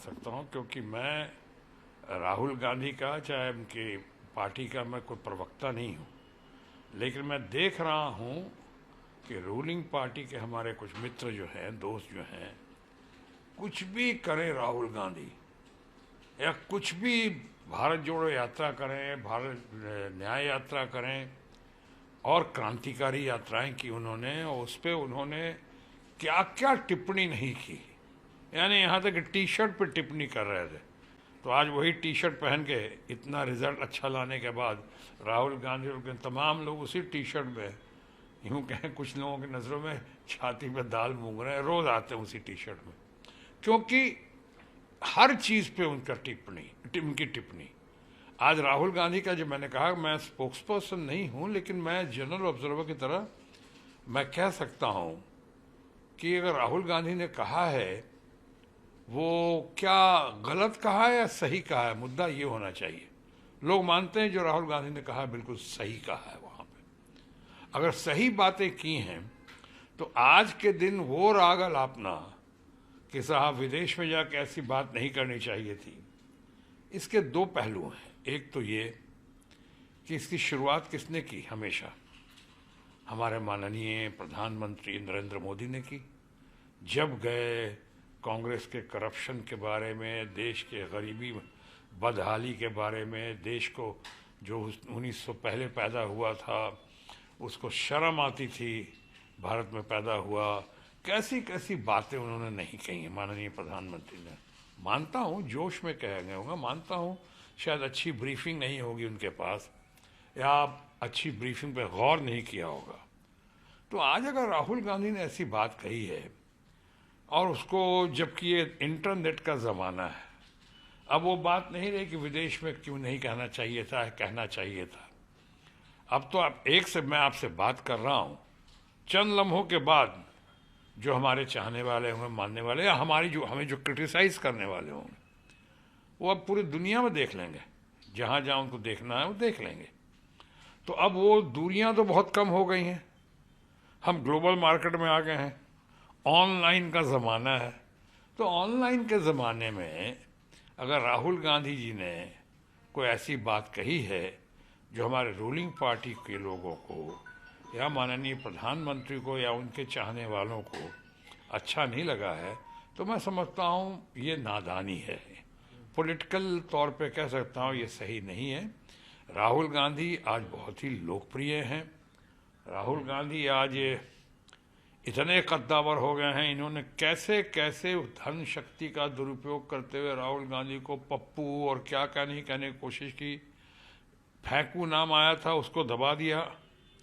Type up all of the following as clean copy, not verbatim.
सकता हूं, क्योंकि मैं राहुल गांधी का चाहे उनकी पार्टी का मैं कोई प्रवक्ता नहीं हूं, लेकिन मैं देख रहा हूं कि रूलिंग पार्टी के हमारे कुछ मित्र जो हैं, दोस्त जो हैं, कुछ भी करें राहुल गांधी या कुछ भी भारत जोड़ो यात्रा करें, भारत न्याय यात्रा करें और क्रांतिकारी यात्राएं की उन्होंने, और उस पर उन्होंने क्या क्या टिप्पणी नहीं की। यानी यहाँ तक टी शर्ट पर टिप्पणी कर रहे थे, तो आज वही टी शर्ट पहन के इतना रिजल्ट अच्छा लाने के बाद राहुल गांधी और तमाम लोग उसी टी शर्ट में, यूँ कहें कुछ लोगों की नज़रों में छाती पे दाल मूंग रहे हैं, रोज़ आते हैं उसी टी शर्ट में, क्योंकि हर चीज़ पे उनका उनकी टिप्पणी। आज राहुल गांधी का, जो मैंने कहा मैं स्पोक्स पर्सन नहीं हूँ, लेकिन मैं जनरल ऑब्जर्वर की तरह मैं कह सकता हूँ कि अगर राहुल गांधी ने कहा है, वो क्या गलत कहा है या सही कहा है, मुद्दा ये होना चाहिए। लोग मानते हैं जो राहुल गांधी ने कहा बिल्कुल सही कहा है। वहाँ पे अगर सही बातें की हैं तो आज के दिन वो राग अलापना कि साहब विदेश में जाकर ऐसी बात नहीं करनी चाहिए थी, इसके दो पहलू हैं। एक तो ये कि इसकी शुरुआत किसने की, हमेशा हमारे माननीय प्रधानमंत्री नरेंद्र मोदी ने की। जब गए कांग्रेस के करप्शन के बारे में, देश के गरीबी बदहाली के बारे में, देश को जो 1900 पहले पैदा हुआ था उसको शर्म आती थी भारत में पैदा हुआ, कैसी कैसी बातें उन्होंने नहीं कही हैं माननीय प्रधानमंत्री ने। मानता हूँ जोश में कह गए होगा, मानता हूँ शायद अच्छी ब्रीफिंग नहीं होगी उनके पास, या अच्छी ब्रीफिंग पे गौर नहीं किया होगा। तो आज अगर राहुल गांधी ने ऐसी बात कही है, और उसको, जबकि ये इंटरनेट का ज़माना है, अब वो बात नहीं रही कि विदेश में क्यों नहीं कहना चाहिए था, कहना चाहिए था। अब तो आप एक से मैं आपसे बात कर रहा हूँ, चंद लम्हों के बाद जो हमारे चाहने वाले होंगे, मानने वाले, या हमारी जो हमें जो क्रिटिसाइज करने वाले होंगे, वो अब पूरी दुनिया में देख लेंगे, जहाँ जहाँ उनको देखना है वो देख लेंगे। तो अब वो दूरियाँ तो बहुत कम हो गई हैं, हम ग्लोबल मार्केट में आ गए हैं, ऑनलाइन का ज़माना है। तो ऑनलाइन के ज़माने में अगर राहुल गांधी जी ने कोई ऐसी बात कही है जो हमारे रूलिंग पार्टी के लोगों को या माननीय प्रधानमंत्री को या उनके चाहने वालों को अच्छा नहीं लगा है, तो मैं समझता हूँ ये नादानी है। पॉलिटिकल तौर पे कह सकता हूँ ये सही नहीं है। राहुल गांधी आज बहुत ही लोकप्रिय हैं। राहुल गांधी आज इतने कद्दावर हो गए हैं, इन्होंने कैसे कैसे धन शक्ति का दुरुपयोग करते हुए राहुल गांधी को पप्पू और क्या क्या नहीं कहने की कोशिश की। फेंकू नाम आया था, उसको दबा दिया,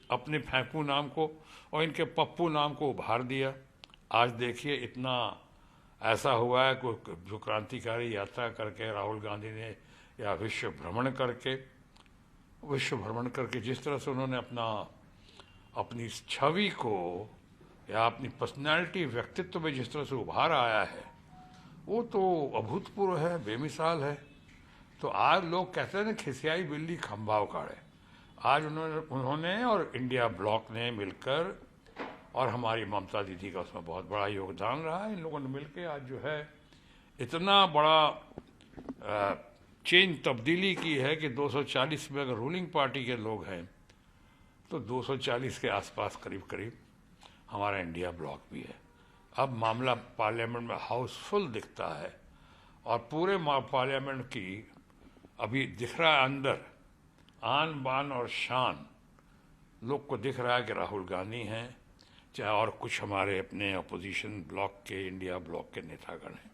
अपने फेंकू नाम को, और इनके पप्पू नाम को उभार दिया। आज देखिए इतना ऐसा हुआ है कि जो क्रांतिकारी यात्रा करके राहुल गांधी ने, या विश्व भ्रमण करके जिस तरह से उन्होंने अपनी छवि को या अपनी पर्सनैलिटी, व्यक्तित्व में जिस तरह से उभार आया है, वो तो अभूतपूर्व है, बेमिसाल है। तो आज लोग कहते हैं ना, खिसियाई बिल्ली खंभा उखाड़े। आज उन्होंने और इंडिया ब्लॉक ने मिलकर, और हमारी ममता दीदी का उसमें बहुत बड़ा योगदान रहा है, इन लोगों ने मिलकर आज जो है इतना बड़ा चेंज, तब्दीली की है कि 240 में अगर रूलिंग पार्टी के लोग हैं तो 240 के आसपास करीब करीब हमारा इंडिया ब्लॉक भी है। अब मामला पार्लियामेंट में हाउसफुल दिखता है, और पूरे पार्लियामेंट की अभी दिख रहा है अंदर आन बान और शान, लोग को दिख रहा है कि राहुल गांधी हैं, चाहे और कुछ हमारे अपने अपोजिशन ब्लॉक के, इंडिया ब्लॉक के नेतागण हैं।